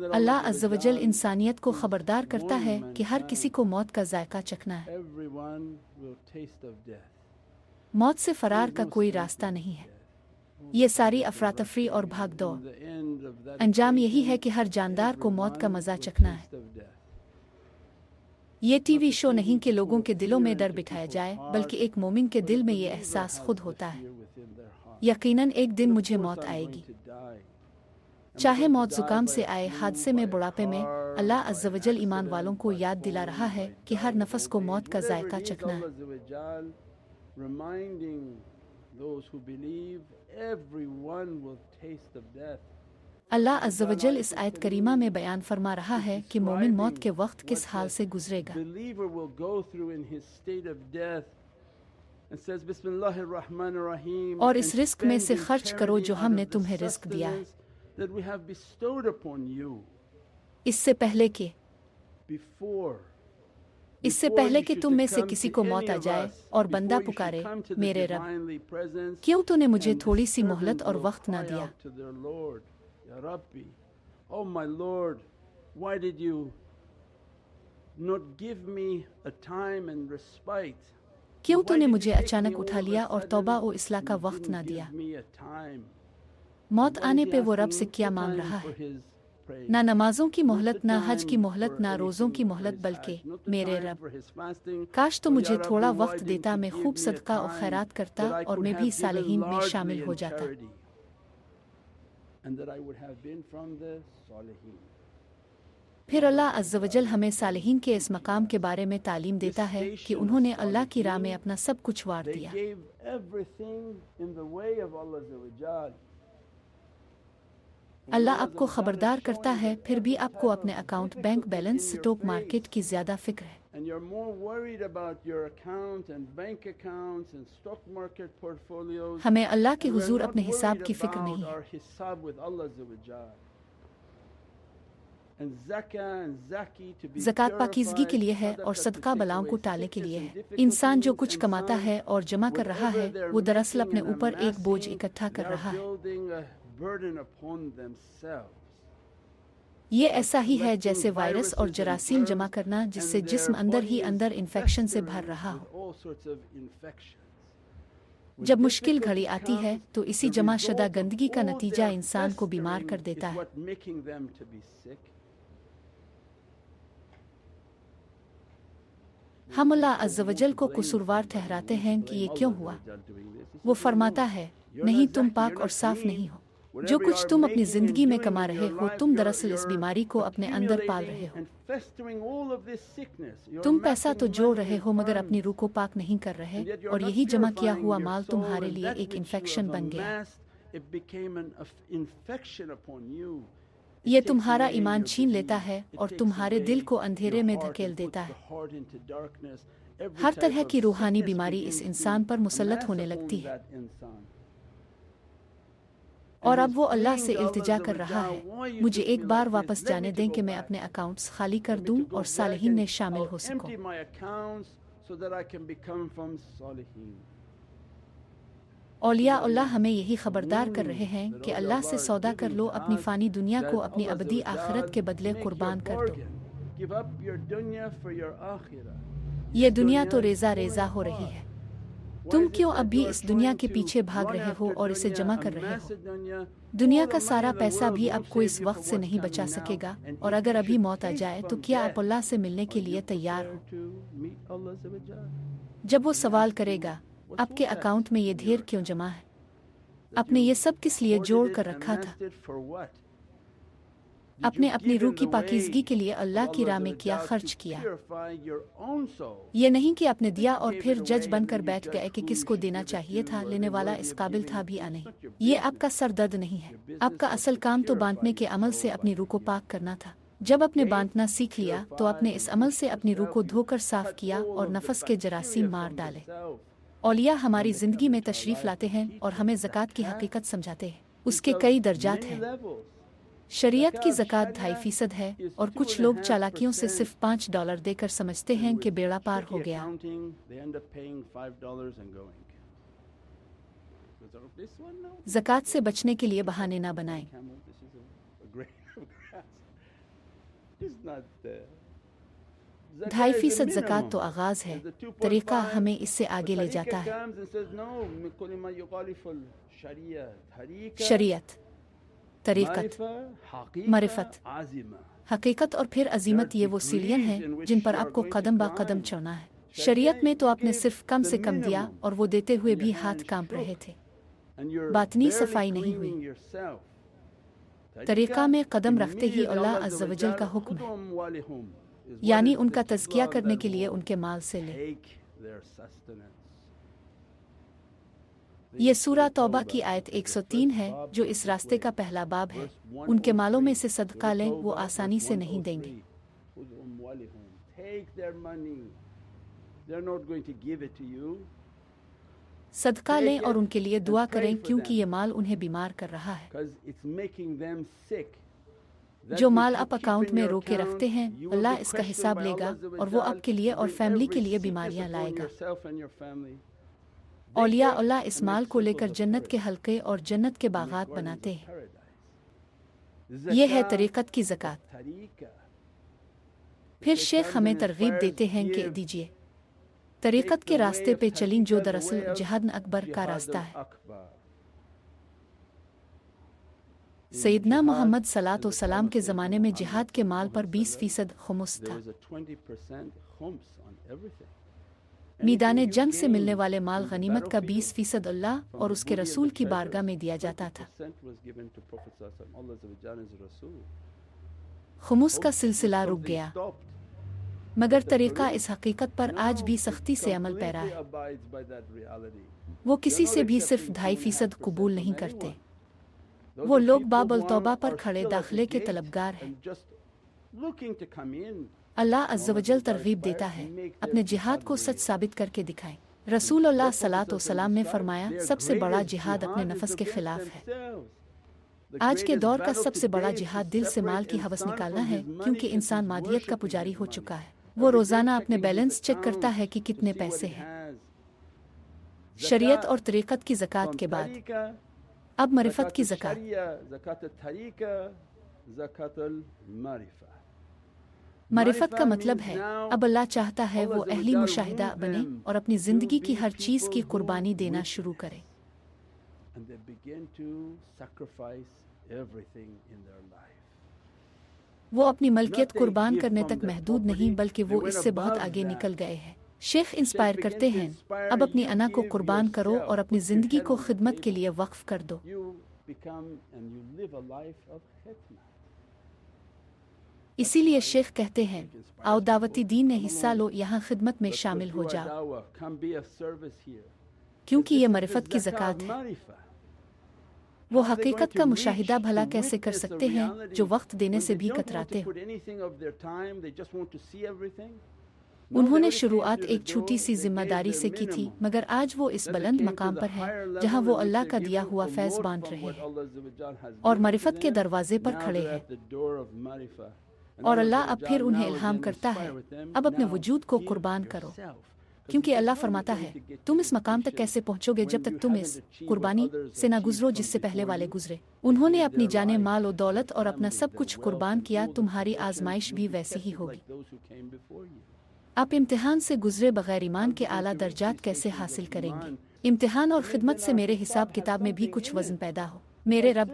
अल्लाह अज़्ज़ व जल इंसानियत को खबरदार करता है कि हर किसी को मौत का जायका चखना है। मौत से फरार का कोई रास्ता नहीं है। ये सारी अफरा तफरी और भाग दौड़ अंजाम यही है कि हर जानदार को मौत का मज़ा चखना है। ये टीवी शो नहीं कि लोगों के दिलों में डर बिठाया जाए, बल्कि एक मोमिन के दिल में ये एहसास खुद होता है, यकीनन एक दिन मुझे मौत आएगी। चाहे मौत जुकाम से आए, हादसे में, बुढ़ापे में, अल्लाह अज़्ज़ व जल ईमान वालों को याद दिला रहा है कि हर नफस को मौत का जायका चखना है। अल्लाह अज़्ज़ व जल इस आयत करीमा में बयान फरमा रहा है कि मोमिन मौत के वक्त किस हाल से गुजरेगा। और इस रिस्क में से खर्च करो जो हमने तुम्हें रिस्क दिया है, इससे पहले कि तुम में से किसी को मौत आ जाए और बंदा पुकारे, मेरे रब, क्यों तूने मुझे थोड़ी सी मोहलत और वक्त ना दिया। Oh my Lord, why did you not give me a time and respite? क्यों तूने मुझे अचानक उठा लिया और तौबा व इस्लाह का वक्त ना दिया। मौत आने पे वो रब से क्या मांग रहा है? ना नमाजों की मोहलत, ना हज की मोहलत, ना रोज़ों की मोहलत, बल्कि मेरे रब, काश तो मुझे थोड़ा वक्त देता, मैं खूब सदका और खैरात करता और मैं भी सालिहीन में शामिल हो जाता। फिर अल्लाह अज़्ज़ व जल हमें सालिहीन के इस मकाम के बारे में तालीम देता है कि उन्होंने अल्लाह की राह में अपना सब कुछ वार दिया। अल्लाह आपको खबरदार करता है, फिर भी आपको अपने account, bank balance, stock market की ज़्यादा फिक्र है। हमें अल्लाह के हुजूर अपने हिसाब की फिक्र नहीं है। ज़कात पाकीज़गी के लिए है और सदका बलाओं को टालने के लिए है। इंसान जो कुछ कमाता है और जमा कर रहा है, वो दरअसल अपने ऊपर एक बोझ इकट्ठा कर रहा है। ये ऐसा ही है जैसे वायरस और जरासीम जमा करना, जिससे जिस्म अंदर ही अंदर इन्फेक्शन से भर रहा हो। जब मुश्किल घड़ी आती है तो इसी जमा शुदा गंदगी का नतीजा इंसान को बीमार कर देता है। हम अल्लाह अज़्ज़ व जल को कसूरवार ठहराते हैं कि ये क्यों हुआ। वो फरमाता है, नहीं, तुम पाक और साफ नहीं हो। जो कुछ तुम अपनी जिंदगी में कमा रहे हो, तुम दरअसल इस बीमारी को अपने अंदर पाल रहे हो। तुम पैसा तो जोड़ रहे हो मगर अपनी रूह को पाक नहीं कर रहे, और यही जमा किया हुआ माल तुम्हारे लिए एक इन्फेक्शन बन गया। ये तुम्हारा ईमान छीन लेता है और तुम्हारे दिल को अंधेरे में धकेल देता है। हर तरह की रूहानी बीमारी इस इंसान पर मुसल्लत होने लगती है, और अब वो अल्लाह से इल्तिजा कर रहा है, मुझे एक बार वापस जाने दें कि मैं अपने अकाउंट्स खाली कर दूं और सालिहीन में शामिल हो सकूं। औलिया अल्लाह हमें यही खबरदार कर रहे हैं कि अल्लाह से सौदा कर लो, अपनी फ़ानी दुनिया को अपनी अबदी आखिरत के बदले कुर्बान कर दो। ये दुनिया तो रेजा रेजा हो रही है, तुम क्यों अब भी इस दुनिया के पीछे भाग रहे हो और इसे जमा कर रहे हो। दुनिया का सारा पैसा भी आपको इस वक्त से नहीं बचा सकेगा, और अगर अभी मौत आ जाए तो क्या आप अल्लाह से मिलने के लिए तैयार हो। जब वो सवाल करेगा, आपके अकाउंट में ये ढेर क्यों जमा है, आपने ये सब किस लिए जोड़ कर रखा था, आपने अपनी रूह की पाकीज़गी के लिए अल्लाह की राह में क्या खर्च किया। ये नहीं कि आपने दिया और फिर जज बनकर बैठ गए कि किसको देना चाहिए था, लेने वाला इस काबिल था भी या नहीं। ये आपका सर दर्द नहीं है। आपका असल काम तो बांटने के अमल से अपनी रूह को पाक करना था। जब आपने बांटना सीख लिया तो आपने इस अमल से अपनी रूह को धोकर साफ किया और नफस के जरासीम मार डाले। औलिया हमारी जिंदगी में तशरीफ लाते हैं और हमें ज़कात की हकीकत समझाते हैं। उसके कई दर्जात हैं। शरीयत की ज़कात 2.5% है, और कुछ लोग चालाकियों से सिर्फ $5 देकर समझते हैं कि बेड़ा पार हो गया। ज़कात से बचने के लिए बहाने ना बनाएं। 2.5% ज़कात तो आगाज़ है, तरीक़ा हमें इससे आगे ले जाता है। शरीयत, तरीक़त, मारिफत, हकीकत और फिर अज़ीमत, ये वो सीढ़ियाँ हैं जिन पर आपको कदम ब कदम चलना है। शरीयत में तो आपने सिर्फ कम से कम दिया और वो देते हुए भी हाथ कांप रहे थे, बातनी सफाई नहीं हुई। तरीक़ा में कदम रखते ही अल्लाह अज़्ज़ व जल का हुक्म है, यानी उनका तज़किया करने के लिए उनके माल से ले। ये सूरा तौबा की आयत 103 है जो इस रास्ते का पहला बाब है। उनके मालों में से सदका लें, वो आसानी से नहीं देंगे। सदका लें और उनके लिए दुआ करें क्योंकि ये माल उन्हें बीमार कर रहा है। जो माल आप अकाउंट में रोके रखते हैं, अल्लाह इसका हिसाब लेगा और वो आपके लिए और फैमिली के लिए बीमारियां लाएगा। औलिया अल्लाह इस माल को लेकर जन्नत के हलके और जन्नत के बागात बनाते हैं। यह है तरीक़त की ज़कात। फिर शेख हमें तरगीब देते हैं कि दीजिए, तरीक़त के रास्ते पे चलीं जो दरअसल जिहाद अकबर का रास्ता है। सैयदना मोहम्मद सल्लल्लाहु अलैहि वसल्लम के ज़माने में जिहाद के माल पर 20% खुमुस था। मीदाने जंग से मिलने वाले माल गनीमत का 20% अल्लाह और उसके रसूल की बारगाह में दिया जाता था। खुमुस का सिलसिला रुक गया, मगर तरीक़ा इस हकीकत पर आज भी सख्ती से अमल पैरा है। वो किसी से भी सिर्फ 2.5% कबूल नहीं करते। वो लोग बाबुल तौबा पर खड़े दाखिले के तलबगार हैं। अल्लाह अज़्ज़ व जल तरगीब देता है, अपने जिहाद को सच साबित करके दिखाएं। रसूल अल्लाह सल्लल्लाहु अलैहि वसल्लम ने फरमाया, सबसे बड़ा जिहाद अपने नफ्स के खिलाफ है। आज के दौर का सबसे बड़ा जिहाद दिल से माल की हवस निकालना है, क्योंकि इंसान मादियत का पुजारी हो चुका है। वो रोज़ाना अपने बैलेंस चेक करता है कि कितने पैसे हैं। शरीयत और तरीक़त की ज़कात के बाद अब मारिफत की ज़कात। मारिफत का मतलब है, अब अल्लाह चाहता है वो अहली मुशाहिदा बने और अपनी ज़िंदगी की हर चीज़ की कुर्बानी देना शुरू करे। वो अपनी मलकियत कुर्बान करने तक महदूद नहीं, बल्कि वो इससे बहुत आगे निकल गए हैं। शेख इंस्पायर करते हैं, अब अपनी अना को कुर्बान करो और अपनी ज़िंदगी को खिदमत के लिए वक्फ कर दो। इसीलिए शेख कहते हैं, आओ दावती दीन में हिस्सा लो, यहाँ खिदमत में शामिल हो जाओ, क्योंकि ये मारिफत की ज़कात है। वो हकीकत का मुशाहिदा भला कैसे कर सकते हैं जो वक्त देने से भी कतराते हो। उन्होंने शुरुआत एक छोटी सी जिम्मेदारी से की थी, मगर आज वो इस बुलंद मकाम पर हैं जहां वो अल्लाह का दिया हुआ फैज़ बांट रहे हैं और मारिफत के दरवाजे पर खड़े हैं। और अल्लाह अब फिर उन्हें इल्हाम करता है, अब अपने वजूद को कुर्बान करो, क्योंकि अल्लाह फरमाता है, तुम इस मकाम तक कैसे पहुंचोगे जब तक तुम इस कुर्बानी से ना गुजरो जिससे पहले वाले गुजरे। उन्होंने अपनी जाने, माल और दौलत और अपना सब कुछ कुर्बान किया। तुम्हारी आजमाइश भी वैसी ही होगी। आप इम्तिहान से गुजरे बगैर ईमान के आला दर्जात कैसे हासिल करेंगे। इम्तिहान और खिदमत से मेरे हिसाब किताब में भी कुछ वजन पैदा हो। मेरे रब,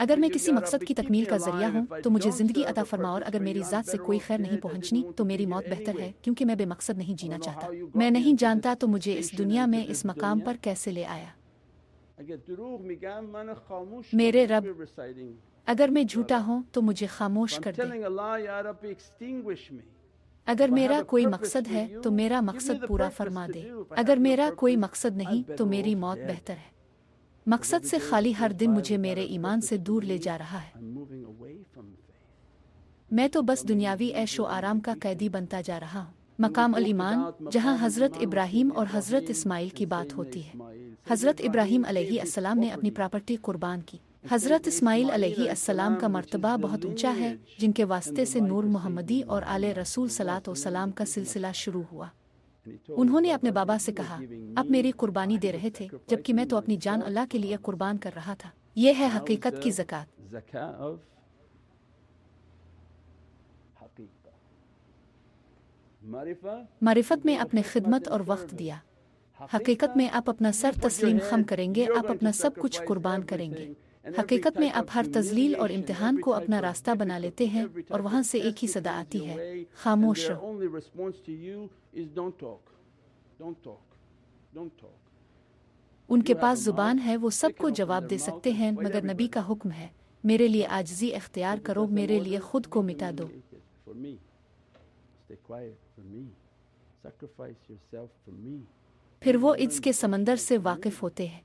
अगर मैं किसी मकसद की तकमील का जरिया हूँ तो मुझे ज़िंदगी अता फरमा, और अगर मेरी ज़ात से कोई खैर नहीं पहुँचनी तो मेरी मौत बेहतर है, क्योंकि मैं बेमकसद नहीं जीना चाहता। मैं नहीं जानता तो मुझे इस दुनिया में इस मकाम पर कैसे ले आया। मेरे रब, अगर मैं झूठा हूँ तो मुझे खामोश कर दे। अगर मेरा कोई मकसद है तो मेरा मकसद पूरा फरमा दे। अगर मेरा कोई मकसद नहीं तो मेरी मौत बेहतर है। मकसद से खाली हर दिन मुझे मेरे ईमान से दूर ले जा रहा है। मैं तो बस दुनियावी ऐशो आराम का कैदी बनता जा रहा हूँ। मकाम अल ईमान, जहाँ हज़रत इब्राहीम और हज़रत इस्माइल की बात होती है। हज़रत इब्राहीम अलैहिस्सलाम ने अपनी प्रॉपर्टी कुर्बान की। हज़रत इस्माइल अलैहिस्सलाम का मर्तबा बहुत ऊंचा है, जिनके वास्ते से नूर मोहम्मदी और आले रसूल सल्लल्लाहु अलैहि वसल्लम का सिलसिला शुरू हुआ। उन्होंने अपने बाबा से कहा, आप मेरी कुर्बानी दे रहे थे, जबकि मैं तो अपनी जान अल्लाह के लिए कुर्बान कर रहा था। यह है हकीकत की ज़कात। मारिफत में आपने खिदमत और वक्त दिया। हकीकत में आप अपना सर तस्लीम खम करेंगे, आप अपना सब कुछ कुर्बान करेंगे। हकीकत में आप हर तजलील और इम्तिहान को अपना रास्ता बना लेते हैं और वहाँ से एक ही सदा आती है, खामोश रहो। उनके पास जुबान है, वो सबको जवाब दे सकते हैं, मगर नबी का हुक्म है, मेरे लिए आजिज़ी इख्तियार करो, मेरे लिए खुद को मिटा दो। फिर वो इज्ज के समंदर से वाकिफ होते हैं।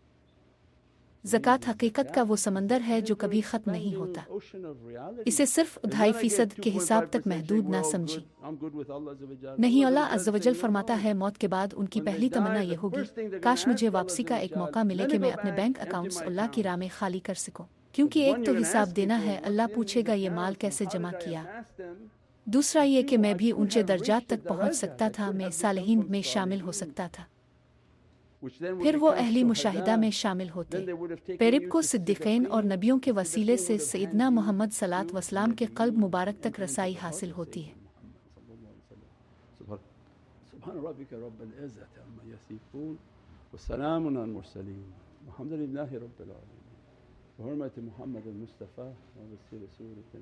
ज़कात हकीकत का वो समंदर है जो कभी ख़त्म नहीं होता। इसे सिर्फ 2.5% के हिसाब तक महदूद ना समझी। नहीं, अल्लाह अज़्ज़ व जल फरमाता है, मौत के बाद उनकी पहली तमन्ना ये होगी, काश मुझे वापसी का एक मौका मिले कि मैं अपने बैंक अकाउंट्स अल्लाह की राह में खाली कर सकूं। क्योंकि एक तो हिसाब देना है, अल्लाह पूछेगा ये माल कैसे जमा किया। दूसरा ये कि मैं भी ऊंचे दर्जात तक पहुंच सकता था, मैं सालिहीन में शामिल हो सकता था। फिर वो अहली मुशाहिदा में शामिल होते। पेरिब को सिद्दीक़ीन और नबियों के वसीले से सैयदना मुहम्मद सल्लल्लाहु अलैहि वसल्लम के क़ल्ब मुबारक तक रसाई हासिल होती है। سبحان ربك رب العزة عما يصفون وسلام على المرسلين والحمد لله رب العالمين بحرمة محمد المصطفى وبسير سورة